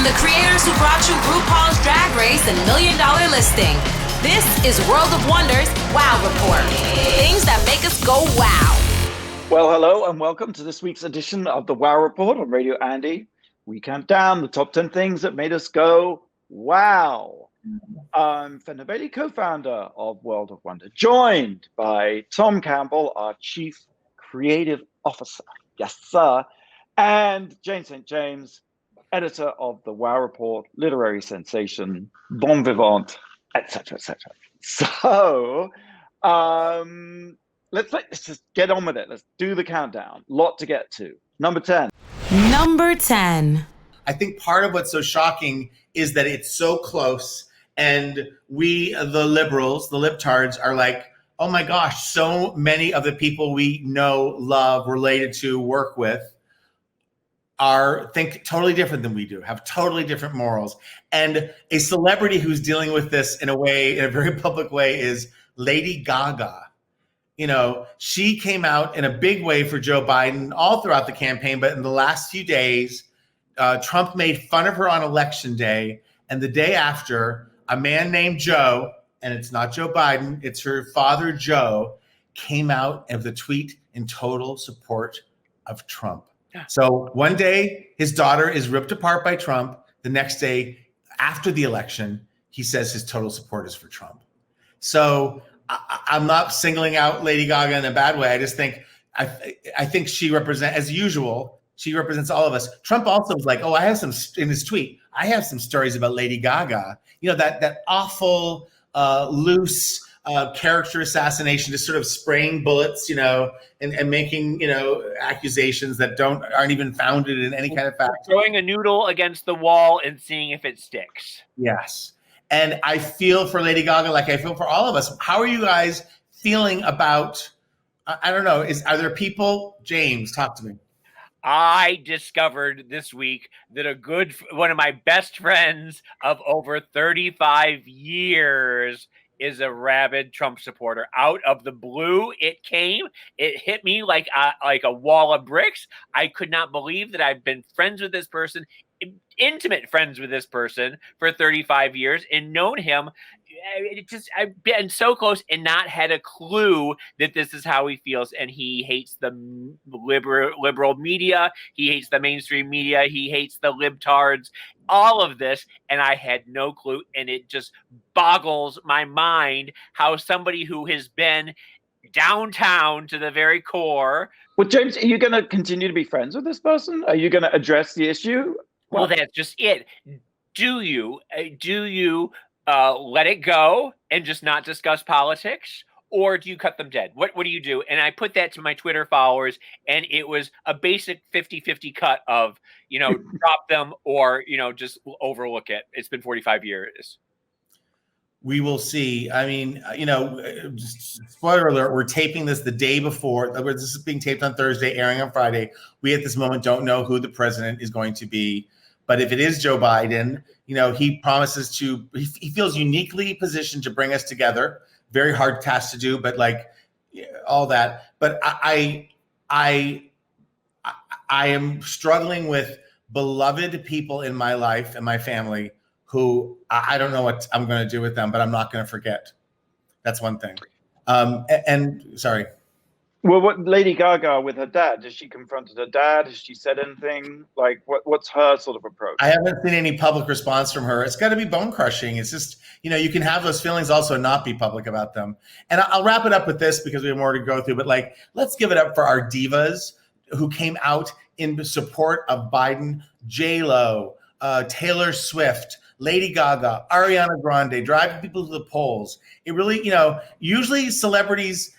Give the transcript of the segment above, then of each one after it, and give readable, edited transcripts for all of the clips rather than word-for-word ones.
From the creators who brought you RuPaul's Drag Race and $1 Million Listing, this is World of Wonders Wow Report. Things that make us go wow. Well, hello and welcome to this week's edition of the Wow Report on Radio Andy. We count down the top 10 things that made us go wow. I'm Fenner Bailey, co-founder of World of Wonder, joined by Tom Campbell, our Chief Creative Officer. Yes, sir. And Jane St. James, editor of the Wow Report, literary sensation, bon vivant, etc., etc. So, let's just get on with it. Let's do the countdown. Lot to get to. Number 10. Number 10. I think part of what's so shocking is that it's so close, and we, the liberals, the libtards, are like, oh my gosh, so many of the people we know, love, related to, work with think totally different than we do, have totally different morals. And a celebrity who's dealing with this in a very public way is Lady Gaga. You know, she came out in a big way for Joe Biden all throughout the campaign, but in the last few days, Trump made fun of her on election day. And the day after, a man named Joe, and it's not Joe Biden, it's her father, Joe, came out with a tweet in total support of Trump. So one day his daughter is ripped apart by Trump. The next day after the election, he says his total support is for Trump. So I'm not singling out Lady Gaga in a bad way. I just think, I think she represents, as usual, she represents all of us. Trump also was like, oh, in his tweet, I have some stories about Lady Gaga. You know, that awful, loose character assassination, just sort of spraying bullets, you know, and making, you know, accusations that aren't even founded in any kind of fact. Throwing a noodle against the wall and seeing if it sticks. Yes. And I feel for Lady Gaga like I feel for all of us. How are you guys feeling about, I don't know, are there people, James, talk to me. I discovered this week that one of my best friends of over 35 years is a rabid Trump supporter. Out of the blue, it hit me like a wall of bricks. I could not believe that I've been friends with this person, intimate friends with this person for 35 years and known him. I've been so close and not had a clue that this is how he feels. And he hates the liberal media. He hates the mainstream media. He hates the libtards, all of this. And I had no clue. And it just boggles my mind how somebody who has been downtown to the very core. Well, James, are you going to continue to be friends with this person? Are you going to address the issue? Well, that's just it. Do you let it go and just not discuss politics, or do you cut them dead? What do you do? And I put that to my Twitter followers, and it was a basic 50-50 cut of, you know, drop them or, you know, just overlook it. It's been 45 years. We will see. I mean, you know, spoiler alert, we're taping this the day before. This is being taped on Thursday, airing on Friday. We at this moment don't know who the president is going to be. But if it is Joe Biden, you know, he promises he feels uniquely positioned to bring us together. Very hard task to do, but like all that. But I am struggling with beloved people in my life and my family who I don't know what I'm going to do with them, but I'm not going to forget. That's one thing. And sorry. Well, what Lady Gaga with her dad? Has she confronted her dad? Has she said anything? Like, what's her sort of approach? I haven't seen any public response from her. It's got to be bone crushing. It's just, you know, you can have those feelings also and not be public about them. And I'll wrap it up with this because we have more to go through. But like, let's give it up for our divas who came out in support of Biden: J-Lo, Taylor Swift, Lady Gaga, Ariana Grande, driving people to the polls. It really, you know, usually celebrities.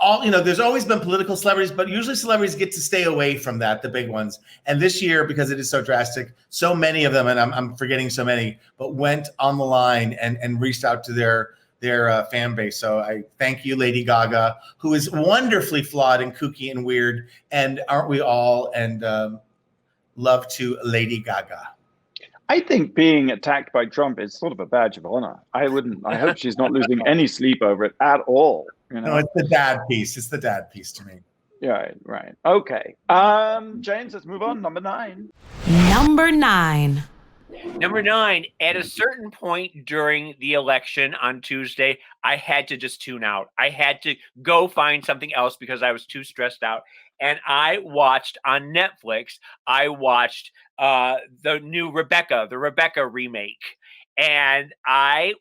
There's always been political celebrities, but usually celebrities get to stay away from that, the big ones. And this year, because it is so drastic, so many of them, and I'm forgetting so many, but went on the line and reached out to their fan base. So I thank you, Lady Gaga, who is wonderfully flawed and kooky and weird. And aren't we all? And love to Lady Gaga. I think being attacked by Trump is sort of a badge of honor. I hope she's not losing any sleep over it at all. You know? No, it's the dad piece. It's the dad piece to me. Right. Okay. James, let's move on. Number 9. Number 9. Number 9, at a certain point during the election on Tuesday, I had to just tune out. I had to go find something else because I was too stressed out. And I watched on Netflix, I watched the new Rebecca, the Rebecca remake. And I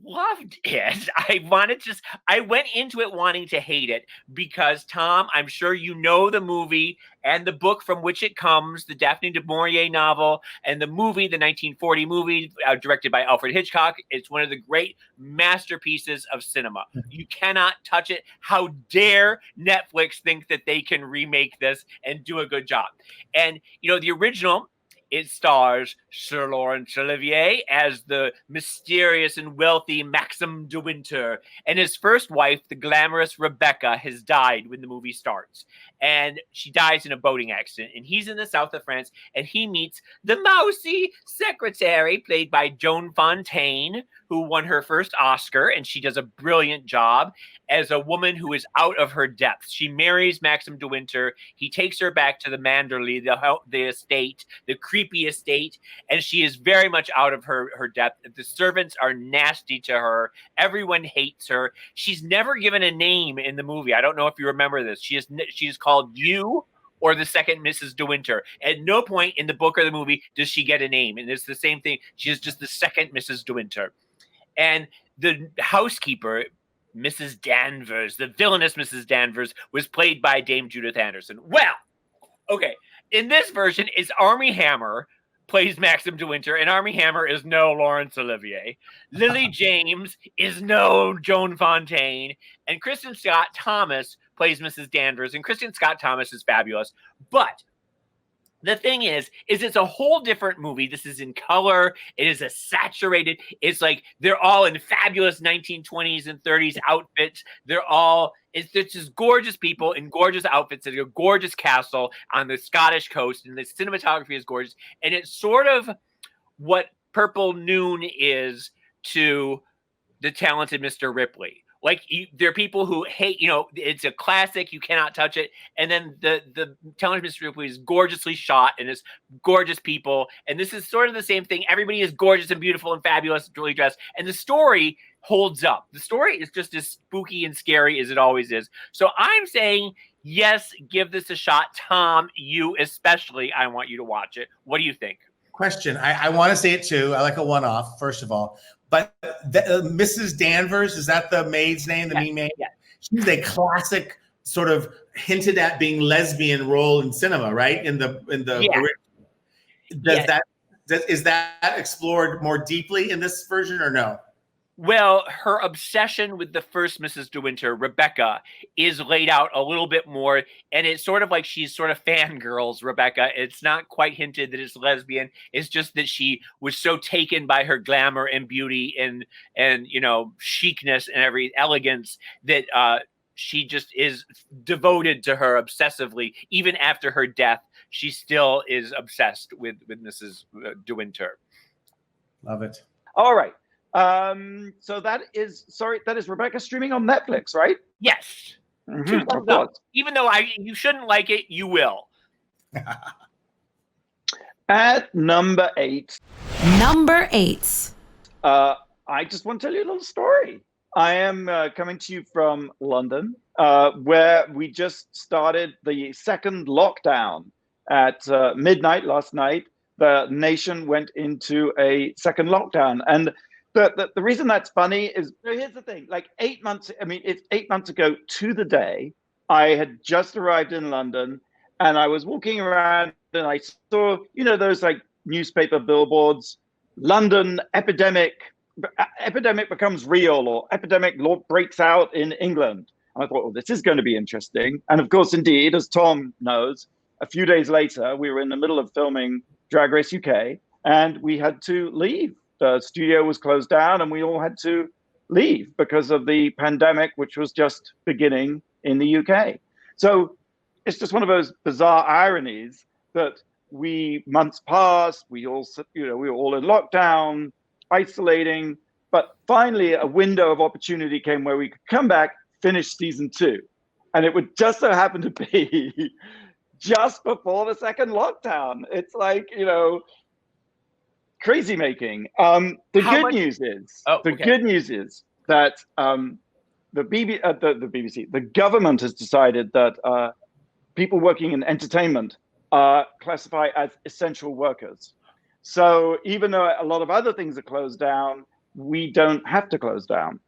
loved it. I went into it wanting to hate it because, Tom, I'm sure you know the movie and the book from which it comes, the Daphne du Maurier novel, and the movie, the 1940 movie directed by Alfred Hitchcock. It's one of the great masterpieces of cinema. You cannot touch it. How dare Netflix think that they can remake this and do a good job? And, the original, it stars Sir Laurence Olivier as the mysterious and wealthy Maxim de Winter, and his first wife, the glamorous Rebecca, has died when the movie starts. And she dies in a boating accident, and he's in the south of France, and he meets the mousy secretary, played by Joan Fontaine, who won her first Oscar, and she does a brilliant job as a woman who is out of her depth. She marries Maxim de Winter. He takes her back to the Manderley, the estate, the creepy estate, and she is very much out of her depth. The servants are nasty to her. Everyone hates her. She's never given a name in the movie. I don't know if you remember this. She is called You or the second Mrs. De Winter. At no point in the book or the movie does she get a name, and it's the same thing. She is just the second Mrs. De Winter. And the housekeeper, Mrs. Danvers, the villainous Mrs. Danvers, was played by Dame Judith Anderson. Well, okay, in this version, it's Armie Hammer plays Maxim de Winter, and Armie Hammer is no Laurence Olivier. Lily James is no Joan Fontaine, and Kristen Scott Thomas plays Mrs. Danvers, and Kristen Scott Thomas is fabulous. But the thing is it's a whole different movie. This is in color. It is a saturated. It's like they're all in fabulous 1920s and 30s outfits. It's just gorgeous people in gorgeous outfits at a gorgeous castle on the Scottish coast, and the cinematography is gorgeous. And it's sort of what Purple Noon is to The Talented Mr. Ripley. Like, there are people who hate, it's a classic, you cannot touch it. And then the Talented Mr. Ripley is gorgeously shot, and it's gorgeous people. And this is sort of the same thing. Everybody is gorgeous and beautiful and fabulous, really dressed. And the story holds up. The story is just as spooky and scary as it always is. So I'm saying, yes, give this a shot. Tom, you especially, I want you to watch it. What do you think? Question. I want to say it too. I like a one-off, first of all. But Mrs. Danvers, is that the maid's name, the mean maid? Yeah. She's a classic sort of hinted at being lesbian role in cinema, right? Is that explored more deeply in this version or no? Well, her obsession with the first Mrs. De Winter, Rebecca, is laid out a little bit more, and it's sort of like she's sort of fangirls Rebecca. It's not quite hinted that it's lesbian. It's just that she was so taken by her glamour and beauty and chicness and every elegance that she just is devoted to her obsessively. Even after her death, she still is obsessed with Mrs. De Winter. Love it. All right. So that is Rebecca streaming on Netflix, right? Yes. Mm-hmm, even though you shouldn't like it, you will. At number 8. Number 8. I just want to tell you a little story. I am coming to you from London, where we just started the second lockdown at midnight last night. The nation went into a second lockdown, and the reason that's funny is, here's the thing, like 8 months, it's 8 months ago to the day, I had just arrived in London, and I was walking around and I saw, those like newspaper billboards, London epidemic becomes real, or epidemic breaks out in England. And I thought, this is going to be interesting. And of course, indeed, as Tom knows, a few days later, we were in the middle of filming Drag Race UK, and we had to leave. The studio was closed down, and we all had to leave because of the pandemic, which was just beginning in the UK. So it's just one of those bizarre ironies that months passed, we were all in lockdown, isolating, but finally a window of opportunity came where we could come back, finish season 2. And it would just so happen to be just before the second lockdown. It's like, crazy making. The good news is that the BBC, the government has decided that people working in entertainment are classified as essential workers. So even though a lot of other things are closed down, we don't have to close down.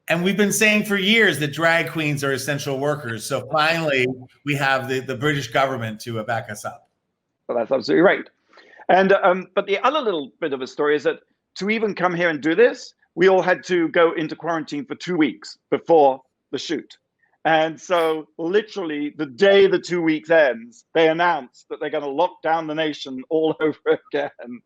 And we've been saying for years that drag queens are essential workers. So finally, we have the British government to back us up. Well, that's absolutely right. And but the other little bit of a story is that to even come here and do this, we all had to go into quarantine for 2 weeks before the shoot. And so literally the day the 2 weeks ends, they announce that they're going to lock down the nation all over again.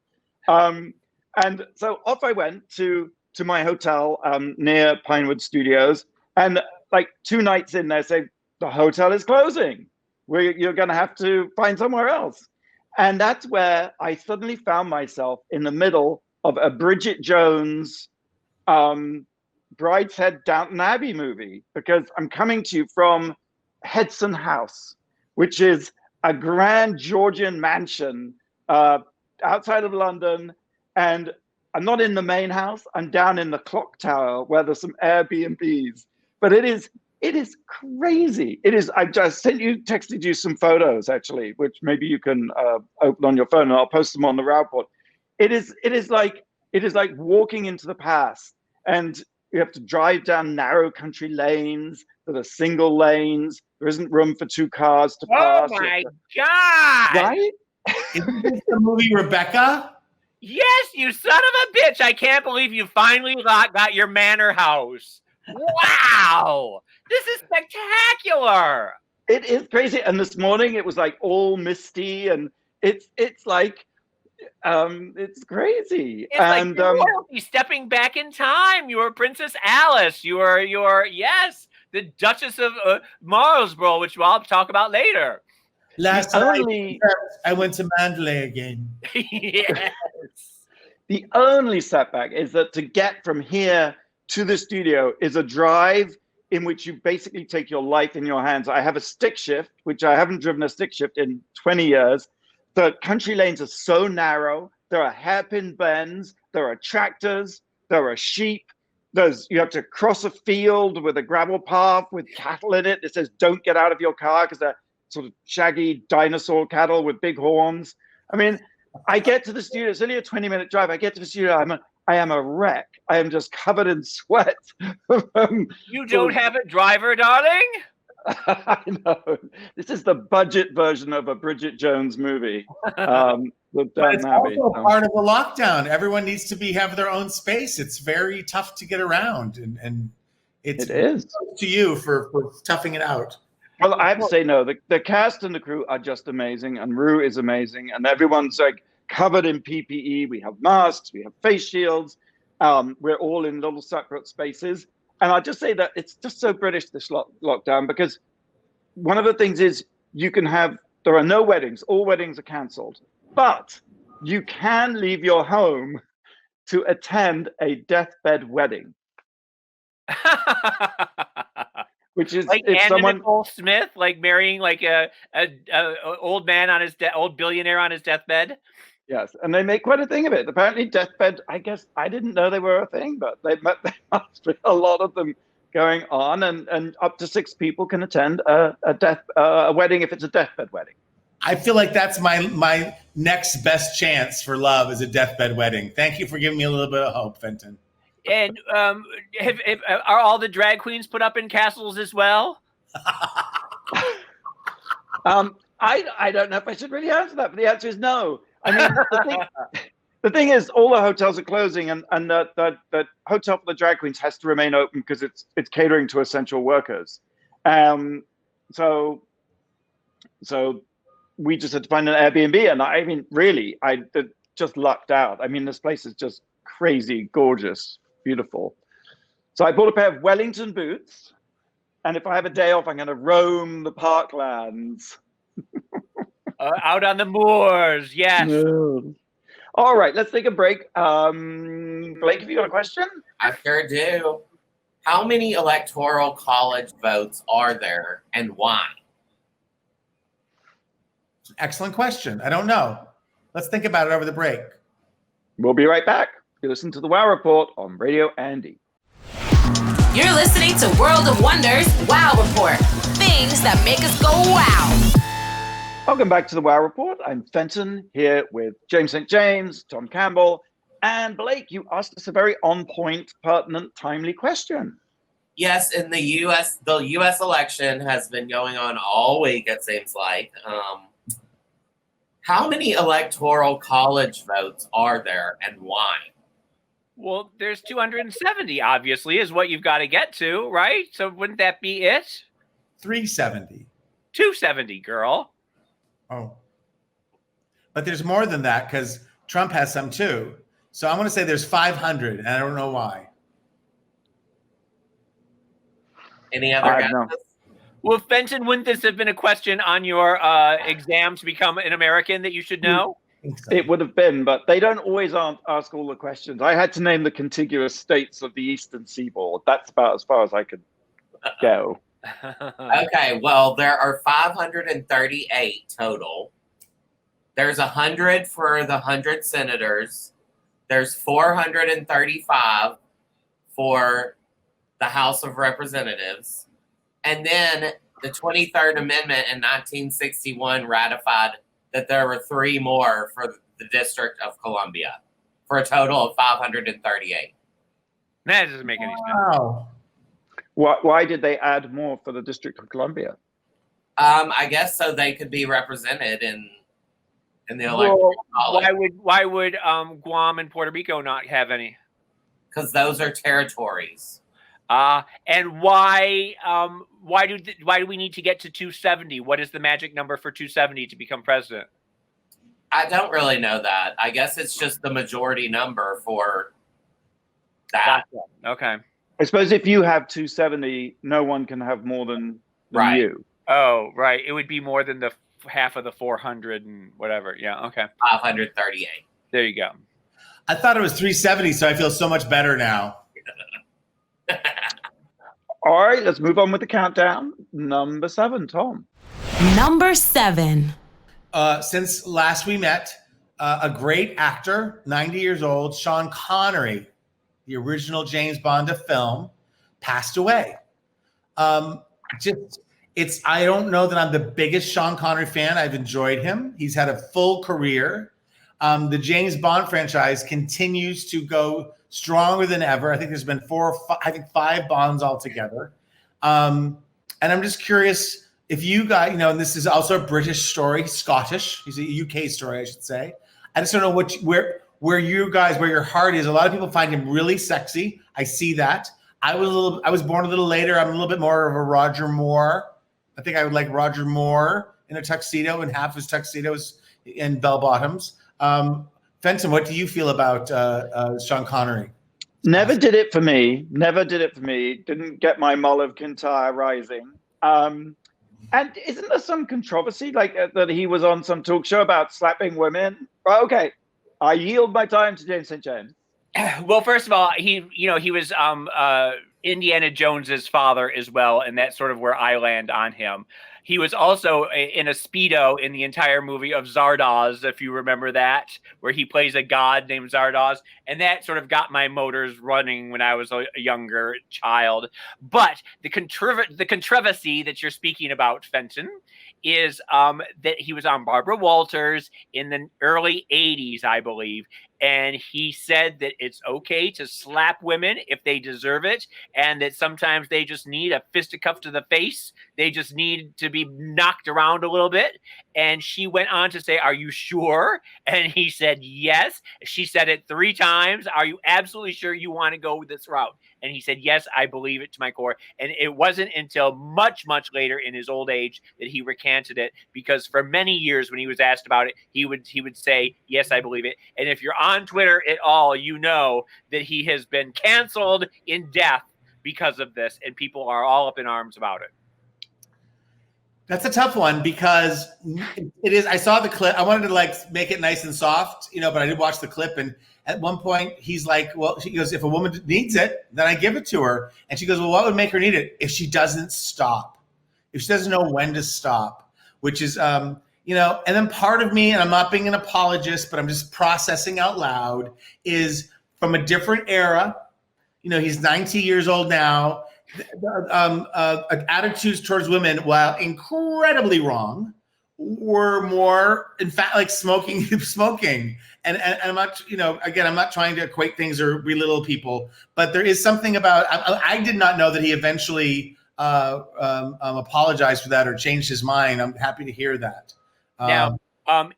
And so off I went to my hotel near Pinewood Studios. And like 2 nights in there, say, the hotel is closing. You're going to have to find somewhere else. And that's where I suddenly found myself in the middle of a Bridget Jones Brideshead Downton Abbey movie, because I'm coming to you from Hedson House, which is a grand Georgian mansion outside of London. And I'm not in the main house. I'm down in the clock tower where there's some Airbnbs. But it is crazy. It is. I just texted you some photos actually, which maybe you can open on your phone, and I'll post them on the RAW report. It is like walking into the past, and you have to drive down narrow country lanes that are single lanes. There isn't room for 2 cars to pass. Oh my God! Right? Isn't this the movie Rebecca? Yes, you son of a bitch! I can't believe you finally got your manor house. Wow! This is spectacular. It is crazy. And this morning it was like all misty, and it's like it's crazy. It's like royalty stepping back in time. You were Princess Alice. You were the Duchess of Marlborough, which I'll talk about later. Last night I went to Mandalay again. Yes. The only setback is that to get from here to the studio is a drive in which you basically take your life in your hands. I have a stick shift, which I haven't driven a stick shift in 20 years. The country lanes are so narrow. There are hairpin bends. There are tractors. There are sheep. You have to cross a field with a gravel path with cattle in it. It says, don't get out of your car, because they're sort of shaggy dinosaur cattle with big horns. I mean, I get to the studio. It's only a 20-minute drive. I get to the studio. I am a wreck. I am just covered in sweat. You don't have a driver, darling? I know. This is the budget version of a Bridget Jones movie. But it's also part of the lockdown. Everyone needs to have their own space. It's very tough to get around, and it is to you for toughing it out. Well, I have to say, no, the cast and the crew are just amazing, and Ru is amazing, and everyone's like covered in PPE. We have masks, we have face shields. We're all in little separate spaces. And I'll just say that it's just so British, this lockdown, because one of the things is there are no weddings. All weddings are cancelled. But you can leave your home to attend a deathbed wedding. Which is like Anna Nicole Smith, like marrying like a old man on his old billionaire on his deathbed. Yes, and they make quite a thing of it. Apparently, deathbed. I guess I didn't know they were a thing, but they must be a lot of them going on, and up to 6 people can attend a wedding if it's a deathbed wedding. I feel like that's my next best chance for love is a deathbed wedding. Thank you for giving me a little bit of hope, Fenton. And are all the drag queens put up in castles as well? I don't know if I should really answer that, but the answer is no. I mean, the thing is, all the hotels are closing, and the hotel for the drag queens has to remain open because it's catering to essential workers. So we just had to find an Airbnb, and I mean, really, I just lucked out. I mean, this place is just crazy, gorgeous, beautiful. So I bought a pair of Wellington boots, and if I have a day off, I'm going to roam the parklands. Out on the moors, yes. All right, let's take a break. Blake, have you got a question? I sure do. How many electoral college votes are there, and why? Excellent question. I don't know. Let's think about it over the break. We'll be right back. You listen to the Wow Report on Radio Andy. You're listening to World of Wonders Wow Report. Things that make us go wow. Welcome back to the Wow Report. I'm Fenton here with James St. James, Tom Campbell, and Blake. You asked us a very on-point, pertinent, timely question. Yes, in the U.S. election has been going on all week, it seems like. How many electoral college votes are there and why? Well, there's 270, obviously, is what you've got to get to, right? So wouldn't that be it? 370. 270, girl. Oh. But there's more than that because Trump has some too. So I'm going to say there's 500, and I don't know why. Any other guesses? Well, Fenton, wouldn't this have been a question on your exam to become an American that you should know? It would have been, but they don't always ask all the questions. I had to name the contiguous states of the Eastern Seaboard. That's about as far as I could go. Okay, well, there are 538 total. There's 100 for the 100 senators. There's 435 for the House of Representatives. And then the 23rd Amendment in 1961 ratified that there were 3 more for the District of Columbia for a total of 538. That doesn't make any sense. Wow. Why did they add more for the District of Columbia? I guess so they could be represented in the electoral college. Why would Guam and Puerto Rico not have any? Because those are territories. And why do we need to get to 270? What is the magic number for 270 to become president? I don't really know that. I guess it's just the majority number for that. Gotcha. Okay. I suppose if you have 270, no one can have more than Right. you. Oh, right. It would be more than the half of the 400 and whatever. Yeah. Okay. 538. There you go. I thought it was 370, so I feel so much better now. All right, let's move on with the countdown. Number 7, Tom. Number 7. Since last we met, a great actor, 90 years old, Sean Connery, the original James Bond of film, passed away. I don't know that I'm the biggest Sean Connery fan. I've enjoyed him. He's had a full career. The James Bond franchise continues to go stronger than ever. I think there's been 5 Bonds altogether. And I'm just curious if you guys, and this is also a British story, Scottish. He's a UK story, I should say. I just don't know where your heart is. A lot of people find him really sexy. I see that. I was born a little later. I'm a little bit more of a Roger Moore. I think I would like Roger Moore in a tuxedo, and half his tuxedos in bell bottoms. Fenton, what do you feel about Sean Connery? Never did it for me. Didn't get my mull of Kintyre rising. And isn't there some controversy that he was on some talk show about slapping women? Well, okay, I yield my time to James St. James. Well, first of all, he was Indiana Jones's father as well, and that's sort of where I land on him. He was also in a Speedo in the entire movie of Zardoz, if you remember that, where he plays a god named Zardoz. And that sort of got my motors running when I was a younger child. But the controversy that you're speaking about, Fenton, is that he was on Barbara Walters in the early 80s, I believe. And he said that it's okay to slap women if they deserve it, and that sometimes they just need a fisticuff to the face. They just need to be knocked around a little bit. And she went on to say, "Are you sure?" And he said, "Yes." She said it 3 times. "Are you absolutely sure you want to go this route?" And he said, "Yes, I believe it to my core." And it wasn't until much, much later in his old age that he recanted it, because for many years when he was asked about it, he would say, "Yes, I believe it." And if you're on Twitter at all, you know that he has been canceled in death because of this, and people are all up in arms about it. That's a tough one because it is. I saw the clip. I wanted to make it nice and soft, but I did watch the clip. And at one point he's like, well, she goes, "If a woman needs it, then I give it to her." And she goes, "Well, what would make her need it? If she doesn't stop, if she doesn't know when to stop," which is, you know, and then part of me, and I'm not being an apologist, but I'm just processing out loud, is from a different era. You know, he's 90 years old now. Attitudes towards women, while incredibly wrong, were more, in fact, like smoking. And I'm not, you know, again, I'm not trying to equate things or belittle people, but there is something about, I did not know that he eventually apologized for that or changed his mind. I'm happy to hear that. Now,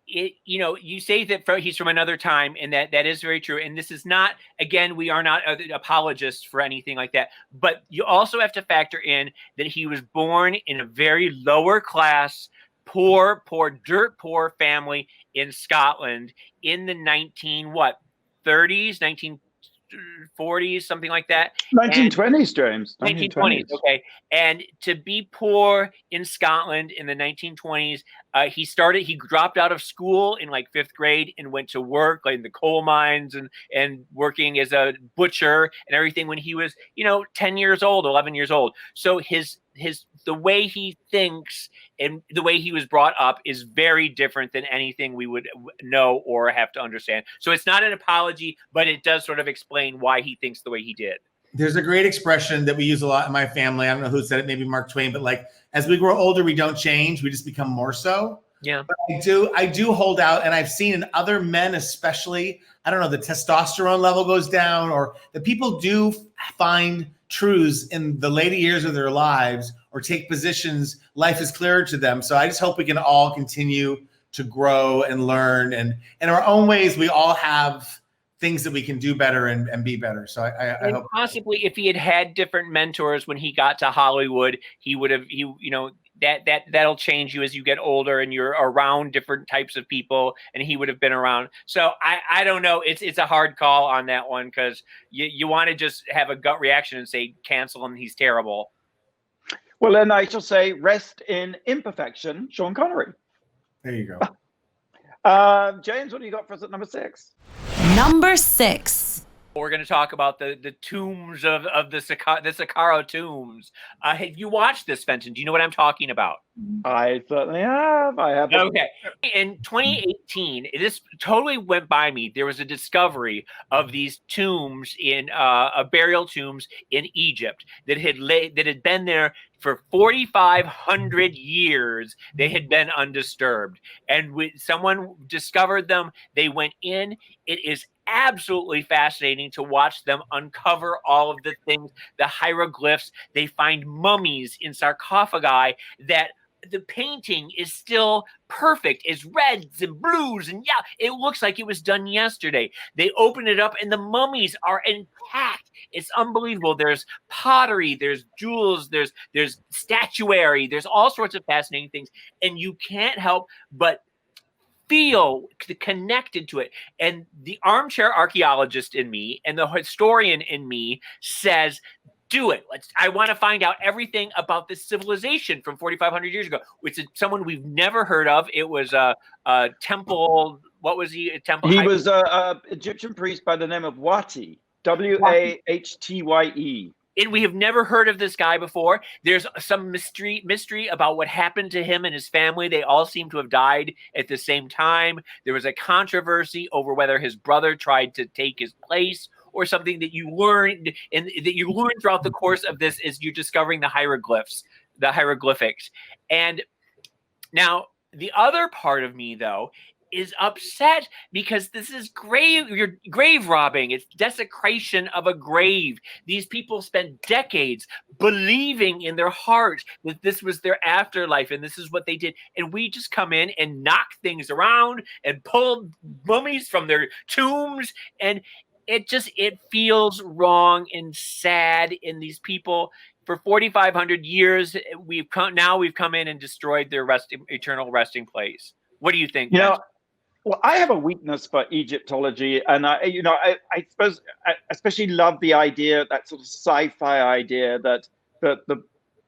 you know, you say that he's from another time, and that is very true. And this is not, again, we are not apologists for anything like that. But you also have to factor in that he was born in a very lower class, poor, dirt poor family in Scotland in the 1940s, something like that. 1920s, James. 1920s. Okay. And to be poor in Scotland in the 1920s, he dropped out of school in like 5th grade and went to work like in the coal mines and working as a butcher and everything when he was, you know, 10 years old, 11 years old. So the way he thinks and the way he was brought up is very different than anything we would know or have to understand. So it's not an apology, but it does sort of explain why he thinks the way he did. There's a great expression that we use a lot in my family. I don't know who said it, maybe Mark Twain, but like, as we grow older, we don't change. We just become more so. Yeah. But I do hold out, and I've seen in other men, especially, I don't know, the testosterone level goes down, or the people do find truths in the later years of their lives or take positions, life is clearer to them. So I just hope we can all continue to grow and learn. And in our own ways, we all have things that we can do better and be better. So I hope possibly if he had different mentors when he got to Hollywood, he would have, you know, that'll change you as you get older and you're around different types of people, and he would have been around. So I don't know. It's a hard call on that one, because you want to just have a gut reaction and say, cancel him, he's terrible. Well, then I shall say, rest in imperfection, Sean Connery. There you go. James, what do you got for us at number 6? Number 6. We're going to talk about the tombs of the Saqqara tombs. Have you watched this, Fenton? Do you know what I'm talking about? I certainly have. I have. Okay. In 2018, this totally went by me. There was a discovery of these tombs in burial tombs in Egypt that had been there for 4,500 years. They had been undisturbed, and someone discovered them. They went in. It is absolutely fascinating to watch them uncover all of the things, the hieroglyphs. They find mummies in sarcophagi that the painting is still perfect. It's reds and blues, and yeah, it looks like it was done yesterday. They open it up and the mummies are intact. It's unbelievable. There's pottery, there's jewels, there's statuary, there's all sorts of fascinating things, and you can't help but feel connected to it. And the armchair archaeologist in me and the historian in me says, do it. I want to find out everything about this civilization from 4,500 years ago. Which is someone we've never heard of. It was a temple. What was he? A temple. He was an Egyptian priest by the name of Wati. Wahtye. And we have never heard of this guy before. There's some mystery about what happened to him and his family. They all seem to have died at the same time. There was a controversy over whether his brother tried to take his place or something that you learned, and that you learn throughout the course of this is you're discovering the hieroglyphics. And now the other part of me, though, is upset because this is you're grave robbing. It's desecration of a grave. These people spent decades believing in their heart that this was their afterlife and this is what they did. And we just come in and knock things around and pull mummies from their tombs. And it feels wrong and sad in these people. For 4,500 years, we've come in and destroyed their eternal resting place. What do you think? Well, I have a weakness for Egyptology, and I suppose I especially love the idea, that sort of sci-fi idea that the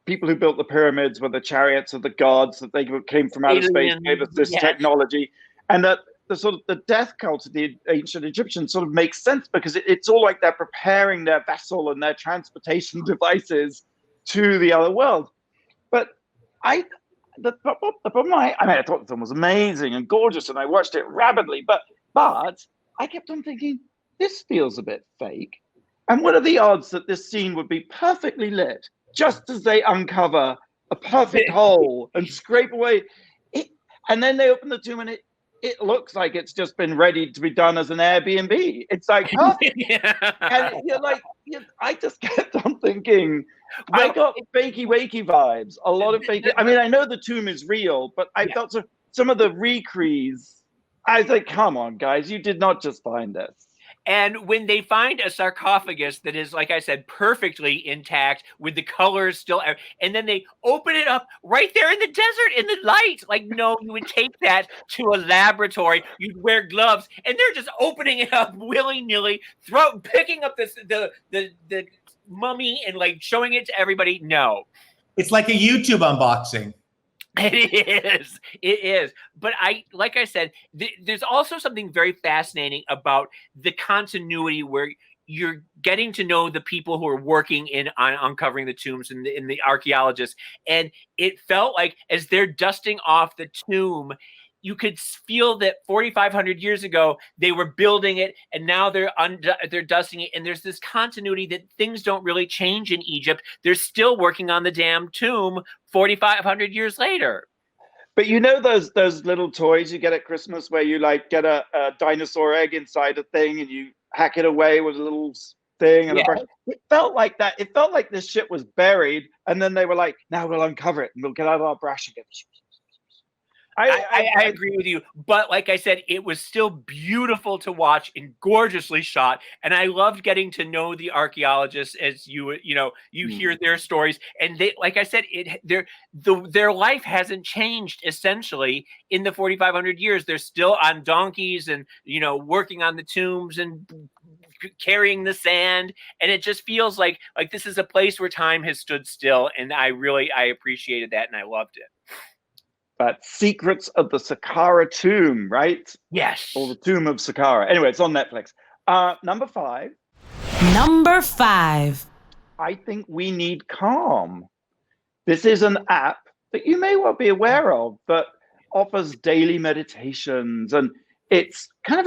people who built the pyramids were the chariots of the gods, that they came from outer space, gave us this technology, and that the death cult of the ancient Egyptians sort of makes sense because it's all like they're preparing their vessel and their transportation devices to the other world. But I the problem, I mean, I thought the film was amazing and gorgeous, and I watched it rapidly, but I kept on thinking, this feels a bit fake. And what are the odds that this scene would be perfectly lit just as they uncover a perfect hole and scrape away it, and then they open the tomb and it looks like it's just been ready to be done as an Airbnb. It's like perfect. And you're like, I just kept on thinking, I got fakey wakey vibes. A lot of fakey. I mean, I know the tomb is real, but I felt some of the recrees. I was like, come on, guys, you did not just find this. And when they find a sarcophagus that is, like I said, perfectly intact with the colors still, and then they open it up right there in the desert in the light. Like, no, you would take that to a laboratory. You'd wear gloves, and they're just opening it up willy-nilly, picking up the mummy and like showing it to everybody. No. It's like a YouTube unboxing. It is. But like I said, there's also something very fascinating about the continuity where you're getting to know the people who are working on uncovering the tombs and the archaeologists. And it felt like as they're dusting off the tomb, you could feel that 4,500 years ago, they were building it, and now they're dusting it. And there's this continuity that things don't really change in Egypt. They're still working on the damn tomb 4,500 years later. But you know those little toys you get at Christmas where you like get a dinosaur egg inside a thing and you hack it away with a little thing and a brush. It felt like that. It felt like this shit was buried, and then they were like, now we'll uncover it and we'll get out our brush again. I agree with you, but like I said, it was still beautiful to watch and gorgeously shot, and I loved getting to know the archaeologists as you hear their stories, and they, like I said, their life hasn't changed essentially in the 4,500 years. They're still on donkeys and working on the tombs and carrying the sand, and it just feels like this is a place where time has stood still, and I appreciated that and I loved it. Secrets of the Saqqara tomb, right? Yes. Or the tomb of Saqqara. Anyway, it's on Netflix. Number 5. I think we need Calm. This is an app that you may well be aware of that offers daily meditations, and it's kind of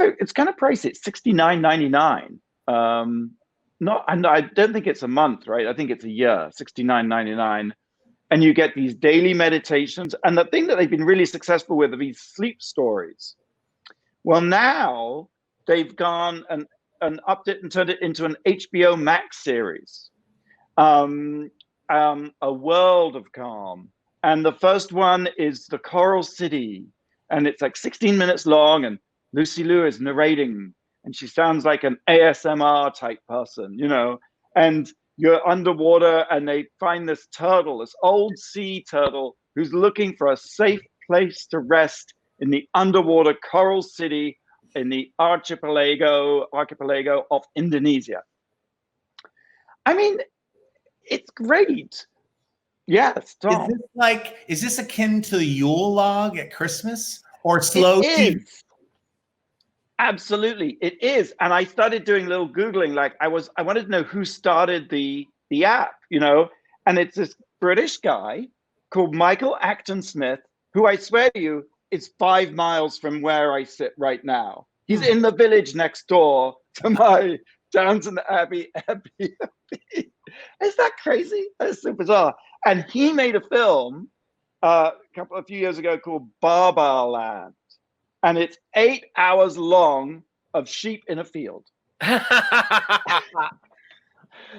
pricey. It's $69.99. And I don't think it's a month, right? I think it's a year. $69.99. And you get these daily meditations. And the thing that they've been really successful with are these sleep stories. Well, now they've gone and upped it and turned it into an HBO Max series, A World of Calm. And the first one is The Coral City. And it's like 16 minutes long. And Lucy Liu is narrating. And she sounds like an ASMR type person, and you're underwater and they find this turtle, this old sea turtle, who's looking for a safe place to rest in the underwater coral city in the archipelago of Indonesia. I mean, it's great. Yes, Tom. Is this akin to the Yule log at Christmas or slow TV? Absolutely, it is. And I started doing a little Googling. Like I wanted to know who started the app, and it's this British guy called Michael Acton Smith, who I swear to you is 5 miles from where I sit right now. He's in the village next door to my Downton Abbey Airbnb. Is that crazy? That's so bizarre. And he made a film a few years ago called Barbar Land. And it's 8 hours long of sheep in a field.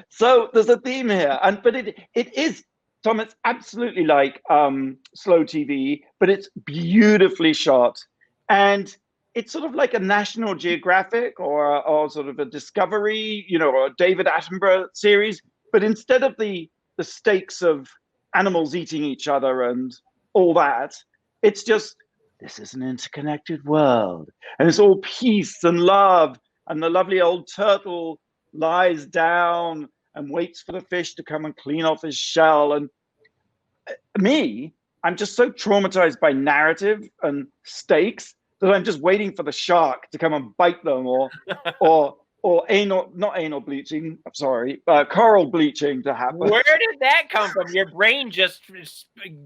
So there's a theme here. But it is, Tom, it's absolutely like slow TV, but it's beautifully shot. And it's sort of like a National Geographic or sort of a Discovery, or a David Attenborough series. But instead of the stakes of animals eating each other and all that, it's just, this is an interconnected world, and it's all peace and love, and the lovely old turtle lies down and waits for the fish to come and clean off his shell. And I'm just so traumatized by narrative and stakes that I'm just waiting for the shark to come and bite them or or not anal bleaching, I'm sorry, coral bleaching to happen. Where did that come from? Your brain just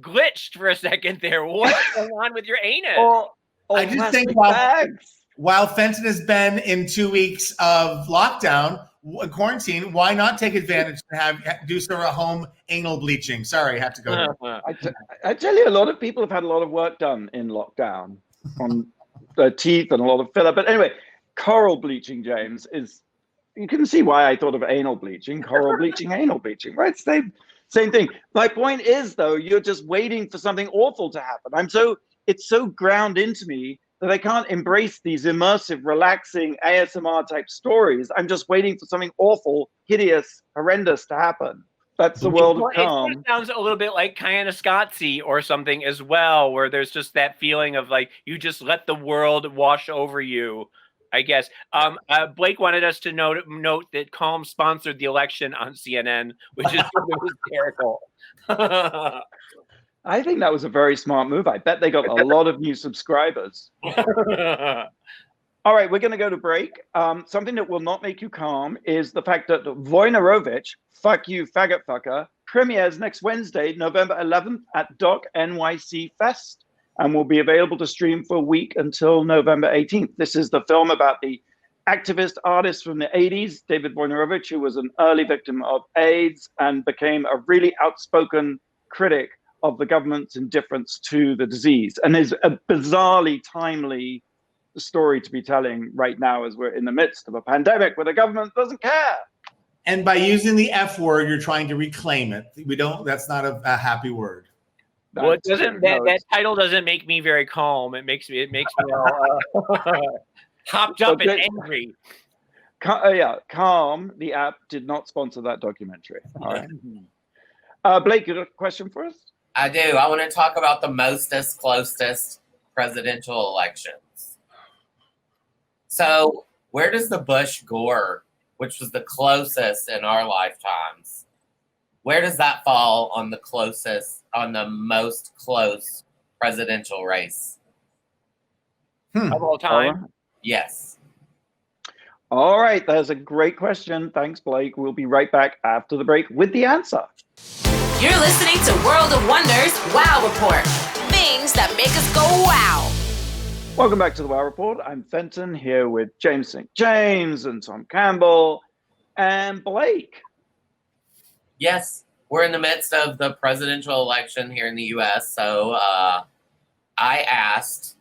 glitched for a second there. What's going on with your anus? Or I just think bags. while Fenton has been in 2 weeks of lockdown, quarantine, why not take advantage and do sort of home anal bleaching? Sorry, I have to go there. I tell you, a lot of people have had a lot of work done in lockdown on their teeth and a lot of filler. But anyway, coral bleaching, James, is, you can see why I thought of anal bleaching, coral bleaching, anal bleaching, right? Same thing. My point is, though, you're just waiting for something awful to happen. It's so ground into me that I can't embrace these immersive, relaxing ASMR type stories. I'm just waiting for something awful, hideous, horrendous to happen. That's the world of calm. It sounds a little bit like Kayana or something as well, where there's just that feeling of like you just let the world wash over you, I guess. Blake wanted us to note that Calm sponsored the election on CNN, which is hysterical. I think that was a very smart move. I bet they got a lot of new subscribers. All right, we're going to go to break. Something that will not make you calm is the fact that Wojnarowicz, Fuck You Faggot Fucker, premieres next Wednesday, November 11th at Doc NYC Fest and will be available to stream for a week until November 18th. This is the film about the activist artist from the 80s, David Wojnarowicz, who was an early victim of AIDS and became a really outspoken critic of the government's indifference to the disease, and is a bizarrely timely story to be telling right now as we're in the midst of a pandemic where the government doesn't care. And by using the F word, you're trying to reclaim it. That's not a happy word. Well, that title doesn't make me very calm. It makes me all hopped up and angry. Calm, the app, did not sponsor that documentary. All right. Blake, you got a question for us? I do. I want to talk about the closest presidential elections. So where does the Bush-Gore, which was the closest in our lifetimes, where does that fall on the most close presidential race? Of all time? Yes. All right, that's a great question. Thanks, Blake. We'll be right back after the break with the answer. You're listening to World of Wonders Wow Report. Things that make us go wow. Welcome back to the Wow Report. I'm Fenton here with James St. James and Tom Campbell and Blake. Yes, we're in the midst of the presidential election here in the U.S. So I asked,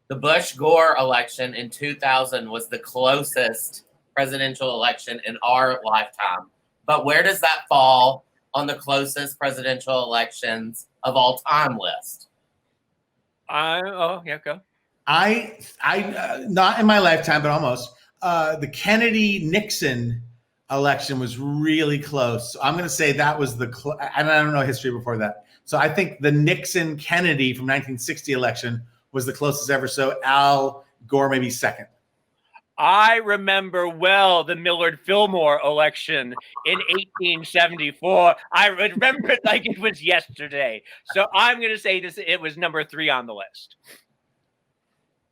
the Bush-Gore election in 2000 was the closest presidential election in our lifetime. But where does that fall on the closest presidential elections of all time list? Go. I not in my lifetime, but almost. The Kennedy-Nixon election was really close. So I'm going to say that was I don't know history before that. So I think the Nixon-Kennedy from 1960 election was the closest ever. So Al Gore maybe second. I remember well the Millard Fillmore election in 1874. I remember it like it was yesterday. So I'm going to say it was number 3 on the list.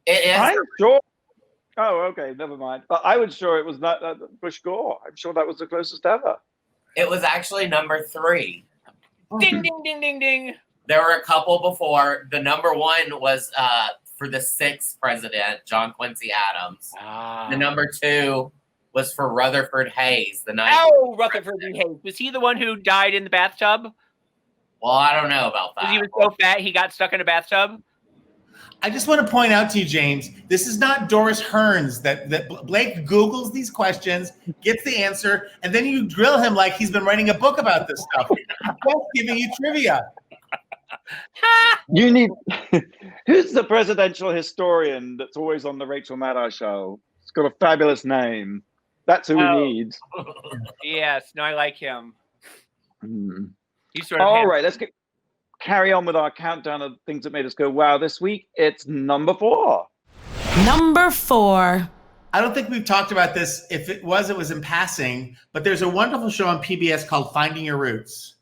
It is. I'm sure. Oh, okay, never mind. But I was sure it was not Bush-Gore. I'm sure that was the closest ever. It was actually number 3. Ding, ding, ding, ding, ding. There were a couple before. The number 1 was for the 6th president, John Quincy Adams. The number 2 was for Rutherford Hayes, the 9th. Oh, Rutherford Hayes. Was he the one who died in the bathtub? Well, I don't know about that. Because he was so fat he got stuck in a bathtub? I just want to point out to you, James, this is not Doris Hearns that Blake Googles these questions, gets the answer, and then you drill him like he's been writing a book about this stuff. I'm just giving you trivia. You need who's the presidential historian that's always on the Rachel Maddow show? It's got a fabulous name. That's who we need. Yes, no, I like him. He's sort All right, let's carry on with our countdown of things that made us go wow this week. It's number 4. Number 4. I don't think we've talked about this. If it was in passing, but there's a wonderful show on PBS called Finding Your Roots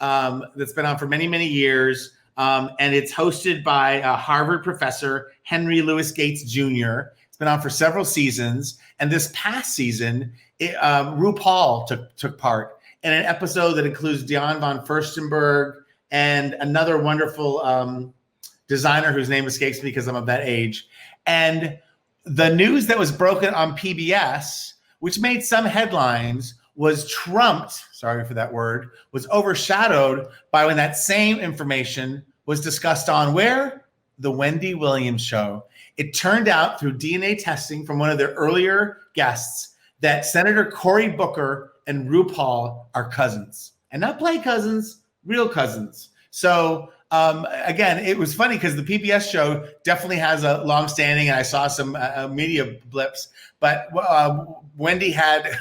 that's been on for many, many years. And it's hosted by Harvard professor Henry Louis Gates Jr. It's been on for several seasons. And this past season, RuPaul took part in an episode that includes Dion von Furstenberg and another wonderful designer whose name escapes me because I'm of that age. And the news that was broken on PBS, which made some headlines, was trumped, sorry for that word, was overshadowed by when that same information was discussed on where? The Wendy Williams show. It turned out through DNA testing from one of their earlier guests that Senator Cory Booker and RuPaul are cousins. And not play cousins, real cousins. So again, it was funny because the PBS show definitely has a long-standing, and I saw some media blips, but Wendy had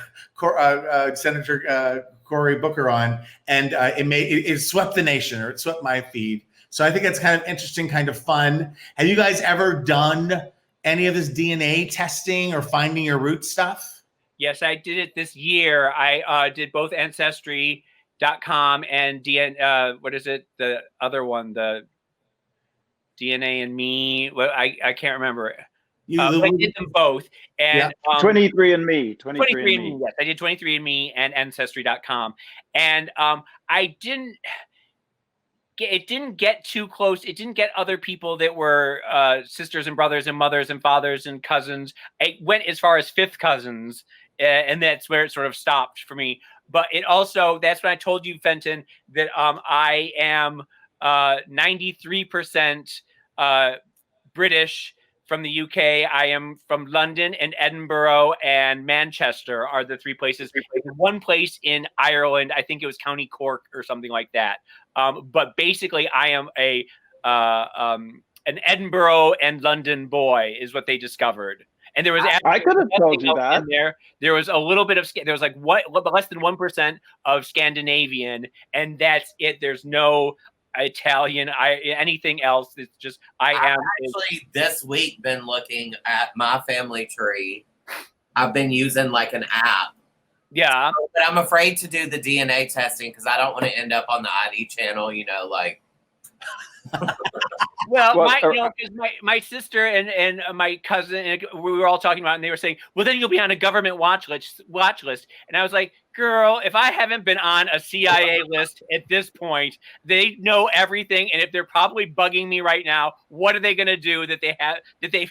Senator Cory Booker on, and it swept the nation, or it swept my feed. So I think it's kind of interesting, kind of fun. Have you guys ever done any of this DNA testing or finding your root stuff? Yes, I did it this year. I did both Ancestry.com and what is it? The other one, the DNA and Me. Well, I can't remember. I did them both. And 23andMe. 23andMe. Yes, I did 23andMe and Ancestry.com. And it didn't get too close. It didn't get other people that were sisters and brothers and mothers and fathers and cousins. It went as far as fifth cousins, and that's where it sort of stopped for me. But it also, that's when I told you, Fenton, that I am 93% British from the UK. I am from London and Edinburgh and Manchester are the three places. One place in Ireland, I think it was County Cork or something like that. But basically, I am an Edinburgh and London boy, is what they discovered. And there was I could have told you that. In there. There was a little bit of there was like less than 1% of Scandinavian, and that's it. There's no Italian, anything else. It's just I've actually this week been looking at my family tree. I've been using like an app. Yeah, but I'm afraid to do the DNA testing because I don't want to end up on the ID channel. Like. Well, my sister and my cousin, we were all talking about it, and they were saying, well, then you'll be on a government watch list. And I was like, girl, if I haven't been on a CIA list at this point, they know everything. And if they're probably bugging me right now, what are they going to do that they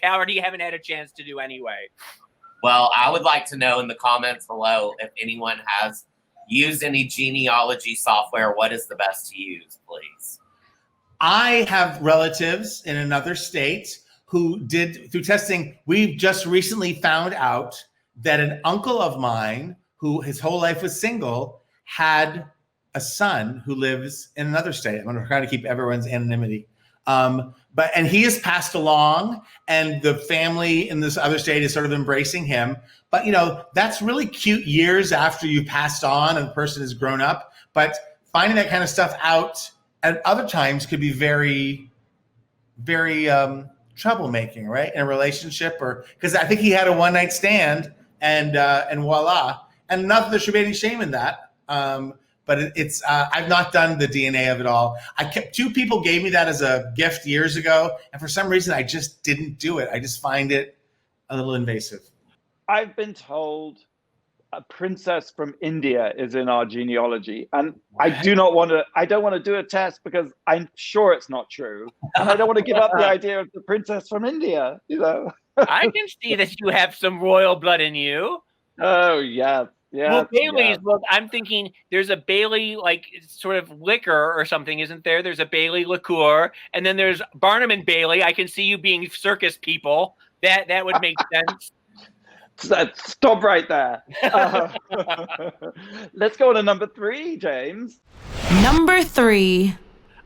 already haven't had a chance to do anyway? Well, I would like to know in the comments below if anyone has used any genealogy software. What is the best to use, please? I have relatives in another state who did, through testing, we've just recently found out that an uncle of mine, who his whole life was single, had a son who lives in another state. I'm going to try to keep everyone's anonymity. And he has passed along, and the family in this other state is sort of embracing him. But, that's really cute years after you've passed on and the person has grown up. But finding that kind of stuff out at other times could be very, very troublemaking, right? In a relationship, or because I think he had a one-night stand, and voila. And not that there should be any shame in that. But it's I've not done the DNA of it all. Two people gave me that as a gift years ago, and for some reason I just didn't do it. I just find it a little invasive. I've been told a princess from India is in our genealogy, and what? I don't want to do a test because I'm sure it's not true, and I don't want to give up the idea of the princess from India. I can see that you have some royal blood in you. Oh yeah. Yeah. Well, Bailey's. Well, I'm thinking there's a Bailey like sort of liquor or something, isn't there? There's a Bailey liqueur, and then there's Barnum and Bailey. I can see you being circus people. That would make sense. Stop right there. Let's go on to number 3, James. Number 3.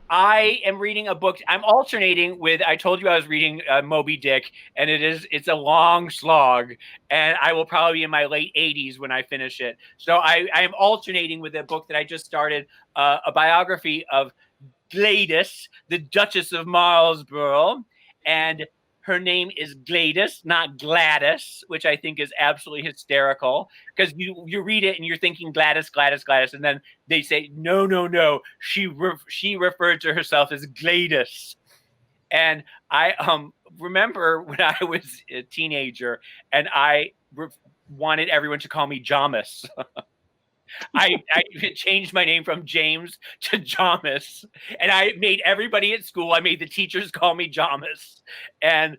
I am reading a book. I'm alternating with, I told you I was reading Moby Dick, and it's a long slog, and I will probably be in my late 80s when I finish it. So I am alternating with a book that I just started, a biography of Gladys, the Duchess of Marlborough, and her name is Gladys, not Gladys, which I think is absolutely hysterical because you read it and you're thinking Gladys, Gladys, Gladys, and then they say no. She referred to herself as Gladys, and I remember when I was a teenager and I wanted everyone to call me Jamis. I even changed my name from James to Jamis, and I made everybody at school, I made the teachers call me Jamis. And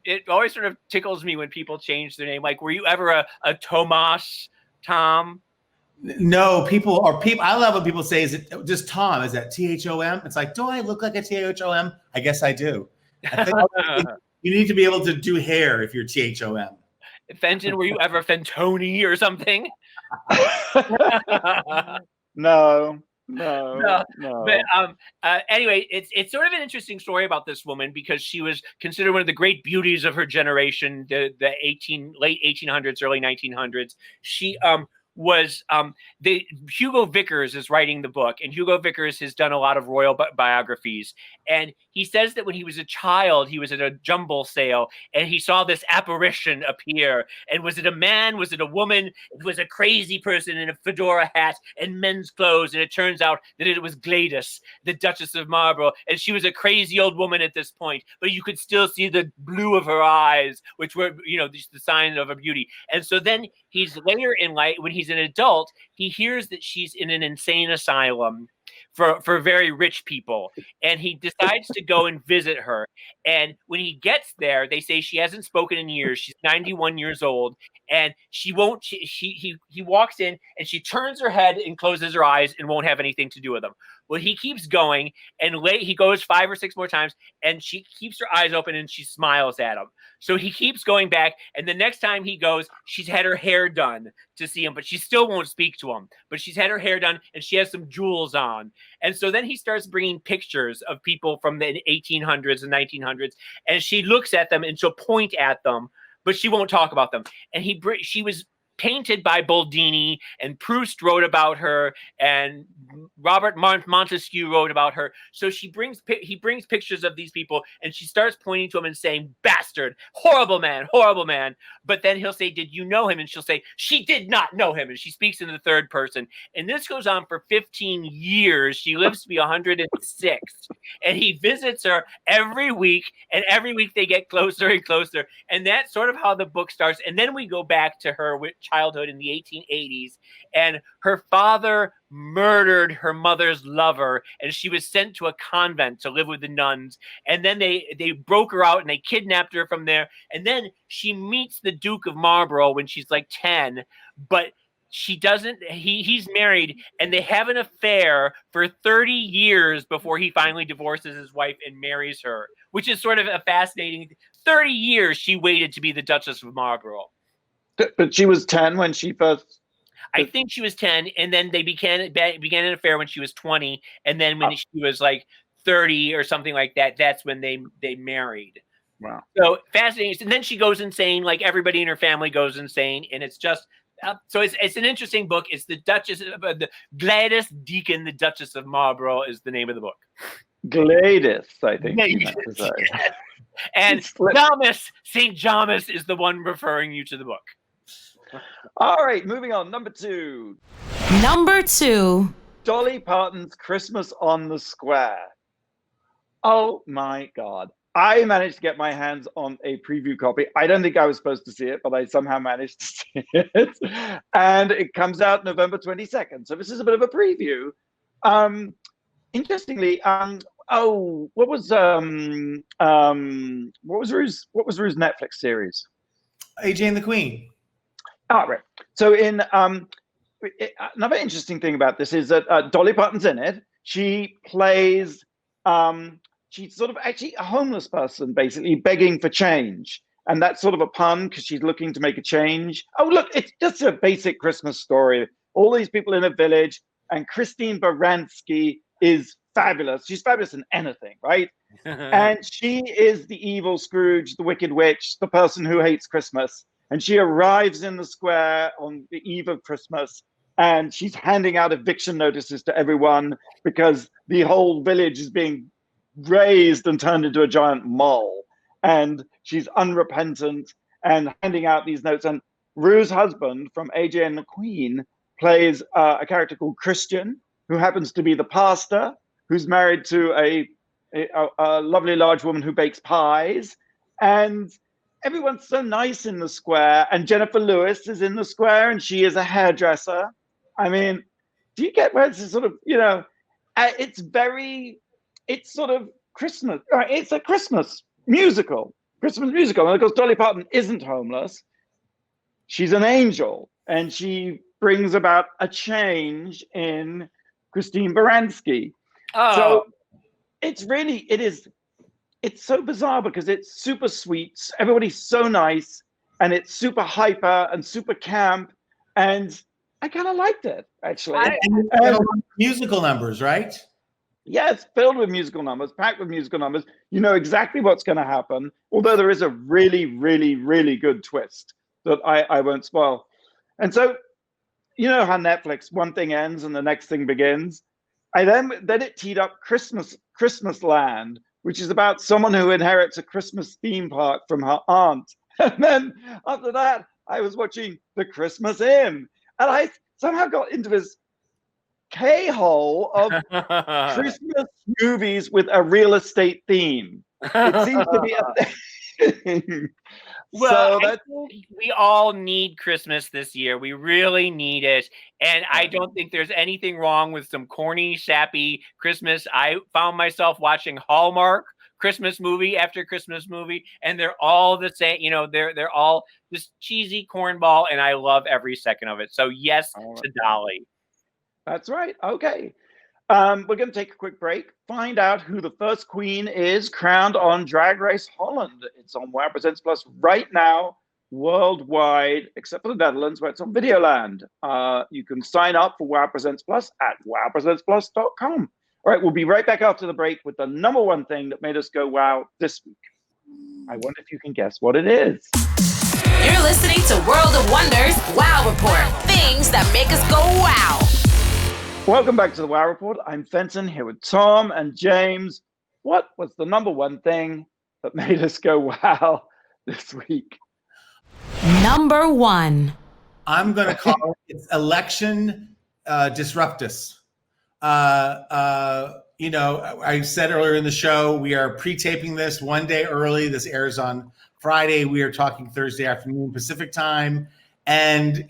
it always sort of tickles me when people change their name. Like, were you ever a Tomas, Tom? No, I love when people say, is it just Tom? Is that Thom? It's like, do I look like a Thom? I guess I do. I think you need to be able to do hair if you're Thom. Fenton, were you ever Fentoni or something? No. But anyway, it's sort of an interesting story about this woman because she was considered one of the great beauties of her generation, the late 1800s, early 1900s. She was Hugo Vickers is writing the book, and Hugo Vickers has done a lot of royal biographies. And he says that when he was a child, he was at a jumble sale and he saw this apparition appear. And was it a man? Was it a woman? It was a crazy person in a fedora hat and men's clothes. And it turns out that it was Gladys, the Duchess of Marlborough. And she was a crazy old woman at this point, but you could still see the blue of her eyes, which were, the sign of her beauty. And so then he's later in life, when he's an adult, he hears that she's in an insane asylum for very rich people, and he decides to go and visit her. And when he gets there, they say she hasn't spoken in years. She's 91 years old, and she won't. He walks in, and she turns her head and closes her eyes and won't have anything to do with him. Well, he keeps going, and he goes 5 or 6 more times, and she keeps her eyes open and she smiles at him. So he keeps going back, and the next time he goes, she's had her hair done to see him, but she still won't speak to him. But she's had her hair done, and she has some jewels on. And so then he starts bringing pictures of people from the 1800s and 1900s, and she looks at them, and she'll point at them, but she won't talk about them. And she was painted by Boldini, and Proust wrote about her, and Robert Montesquieu wrote about her. So he brings pictures of these people, and she starts pointing to him and saying, "Bastard, horrible man, horrible man." But then he'll say, "Did you know him?" And she'll say, "She did not know him." And she speaks in the third person. And this goes on for 15 years. She lives to be 106. And he visits her every week, and every week they get closer and closer. And that's sort of how the book starts. And then we go back to her with childhood in the 1880s, and her father murdered her mother's lover, and she was sent to a convent to live with the nuns. And then they broke her out and they kidnapped her from there. And then she meets the Duke of Marlborough when she's like 10, but she doesn't. He's married, and they have an affair for 30 years before he finally divorces his wife and marries her, which is sort of a fascinating. 30 years she waited to be the Duchess of Marlborough. But she was 10 when she first. I think she was 10, and then they began an affair when she was 20, and then when she was like 30 or something like that, that's when they married. Wow. So fascinating. And then she goes insane, like everybody in her family goes insane, and it's just so it's an interesting book. It's the Duchess, the Gladys Deacon, the Duchess of Marlborough is the name of the book. Gladys, I think. And Jamis, St. Jamis is the one referring you to the book. All right, moving on. Number 2. Number 2. Dolly Parton's Christmas on the Square. Oh my God. I managed to get my hands on a preview copy. I don't think I was supposed to see it, but I somehow managed to see it. And it comes out November 22nd. So this is a bit of a preview. Interestingly, what was Ru's Netflix series? AJ and the Queen. Oh, right. So another interesting thing about this is that Dolly Parton's in it. She plays, she's sort of actually a homeless person, basically begging for change. And that's sort of a pun because she's looking to make a change. Oh, look, it's just a basic Christmas story. All these people in a village, and Christine Baranski is fabulous. She's fabulous in anything, right? And she is the evil Scrooge, the wicked witch, the person who hates Christmas. And she arrives in the square on the eve of Christmas, and she's handing out eviction notices to everyone because the whole village is being razed and turned into a giant mole. And she's unrepentant and handing out these notes. And Ru's husband from AJ and the Queen plays a character called Christian, who happens to be the pastor, who's married to a lovely large woman who bakes pies. And everyone's so nice in the square. And Jennifer Lewis is in the square, and she is a hairdresser. I mean, do you get where it's a sort of, it's sort of Christmas. Right? It's a Christmas musical. And of course, Dolly Parton isn't homeless. She's an angel, and she brings about a change in Christine Baranski. Oh. So it's so bizarre because it's super sweet. Everybody's so nice, and it's super hyper and super camp, and I kind of liked it, actually. And musical numbers, right? Yeah, it's filled with musical numbers, packed with musical numbers. You know exactly what's going to happen, although there is a really, really, really good twist that I won't spoil. And so, you know how Netflix, one thing ends and the next thing begins? Then it teed up Christmas Land, which is about someone who inherits a Christmas theme park from her aunt. And then after that, I was watching The Christmas Inn. And I somehow got into this K-hole of Christmas movies with a real estate theme. It seems to be a thing. Well, I think we all need Christmas this year. We really need it. And I don't think there's anything wrong with some corny, sappy Christmas. I found myself watching Hallmark Christmas movie after Christmas movie, and they're all the same. They're all this cheesy cornball, and I love every second of it. So yes to Dolly. That's right. Okay. We're going to take a quick break, find out who the first queen is crowned on Drag Race Holland. It's on Wow Presents Plus right now, worldwide, except for the Netherlands, where it's on Videoland. You can sign up for Wow Presents Plus at wowpresentsplus.com. All right, we'll be right back after the break with the number one thing that made us go wow this week. I wonder if you can guess what it is. You're listening to World of Wonders Wow Report. Things that make us go wow. Welcome back to the Wow Report. I'm Fenton here with Tom and James. What was the number one thing that made us go wow this week? Number one. I'm going to call it election disruptus. I said earlier in the show, we are pre-taping this one day early. This airs on Friday. We are talking Thursday afternoon Pacific time. And,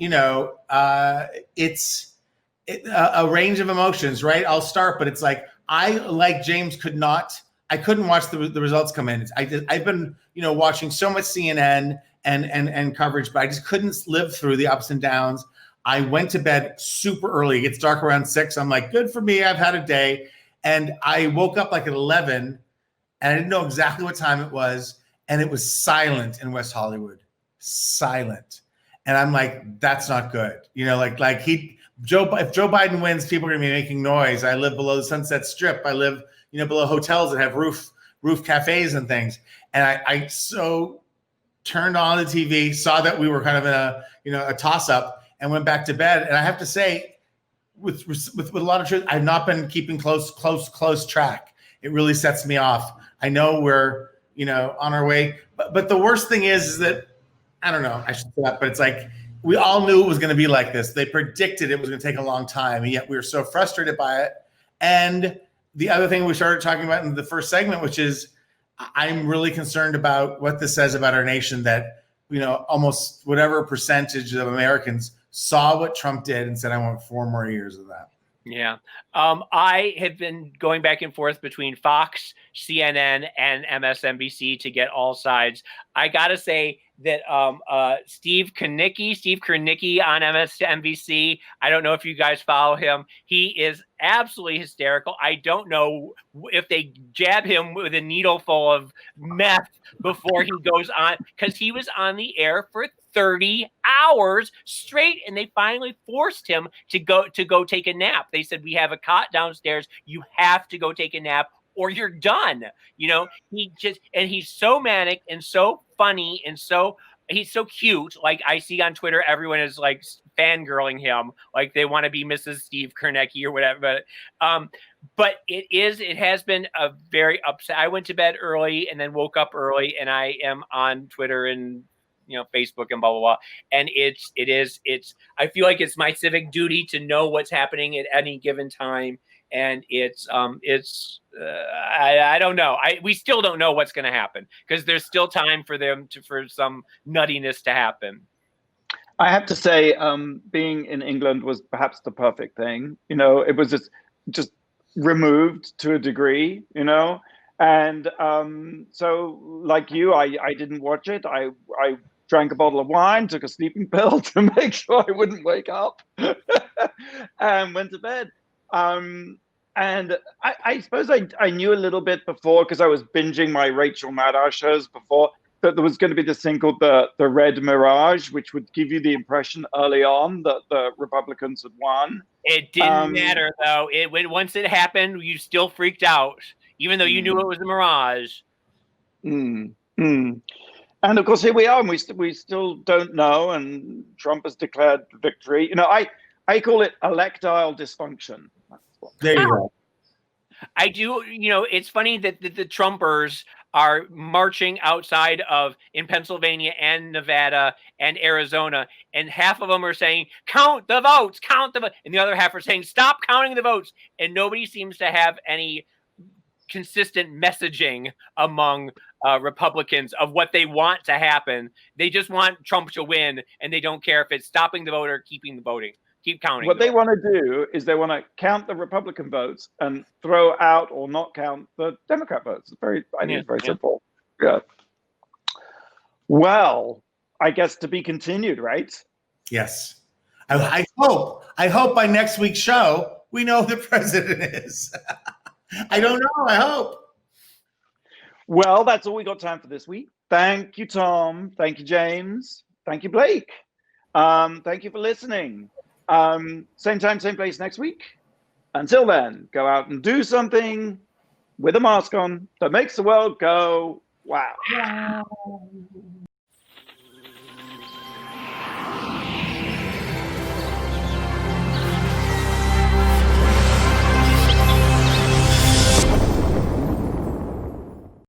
it's a range of emotions, right? I'll start, but it's like, James, couldn't watch the results come in. I've been, watching so much CNN and coverage, but I just couldn't live through the ups and downs. I went to bed super early. It gets dark around 6. I'm like, good for me. I've had a day. And I woke up like at 11 and I didn't know exactly what time it was. And it was silent in West Hollywood, silent. And I'm like, that's not good. If Joe Biden wins, people are gonna be making noise. I live below the Sunset Strip. I live, below hotels that have roof cafes and things. And I so turned on the TV, saw that we were kind of in a toss up, and went back to bed. And I have to say, with a lot of truth, I've not been keeping close track. It really sets me off. I know we're on our way, but the worst thing is that I don't know. I should say that, but it's like we all knew it was going to be like this. They predicted it was going to take a long time, and yet we were so frustrated by it. And the other thing we started talking about in the first segment, which is I'm really concerned about what this says about our nation, that almost whatever percentage of Americans saw what Trump did and said, I want 4 more years of that. Yeah. I have been going back and forth between Fox, CNN, and MSNBC to get all sides. I got to say that Steve Kernicki on MSNBC, I don't know if you guys follow him. He is absolutely hysterical. I don't know if they jab him with a needle full of meth before he goes on, because he was on the air for 30 hours straight, and they finally forced him to go take a nap. They said, we have a cot downstairs. You have to go take a nap or you're done. He's so manic and so funny and he's so cute. Like I see on Twitter, everyone is like fangirling him, like they want to be Mrs. Steve Kernicki or whatever. But it has been a very upset. I went to bed early and then woke up early, and I am on Twitter and Facebook and blah blah blah. And it's I feel like it's my civic duty to know what's happening at any given time. and I don't know. We still don't know what's going to happen because there's still time for for some nuttiness to happen. I have to say, being in England was perhaps the perfect thing. You know, it was just removed to a degree, you know. And so, like you, I didn't watch it. I drank a bottle of wine, took a sleeping pill to make sure I wouldn't wake up, and went to bed. And I suppose I knew a little bit before because I was binging my Rachel Maddow shows before that there was going to be this thing called the Red Mirage, which would give you the impression early on that the Republicans had won. It didn't matter though. Once it happened, you still freaked out, even though you knew it was a mirage. And of course, here we are, and we still don't know. And Trump has declared victory. You know, I call it electile dysfunction. There you go. I do. You know, it's funny that the Trumpers are marching outside in Pennsylvania and Nevada and Arizona, and half of them are saying, "Count the votes, count the votes," and the other half are saying, "Stop counting the votes." And nobody seems to have any consistent messaging among Republicans of what they want to happen. They just want Trump to win, and they don't care if it's stopping the vote or keeping the voting. Keep counting. What they want to do is they want to count the Republican votes and throw out or not count the Democrat votes. I think it's very simple. Yeah. Well, I guess to be continued, right? Yes. I hope by next week's show we know who the president is. I don't know. I hope. Well, that's all we got time for this week. Thank you, Tom. Thank you, James. Thank you, Blake. Thank you for listening. Same time, same place next week. Until then, go out and do something with a mask on that makes the world go wow.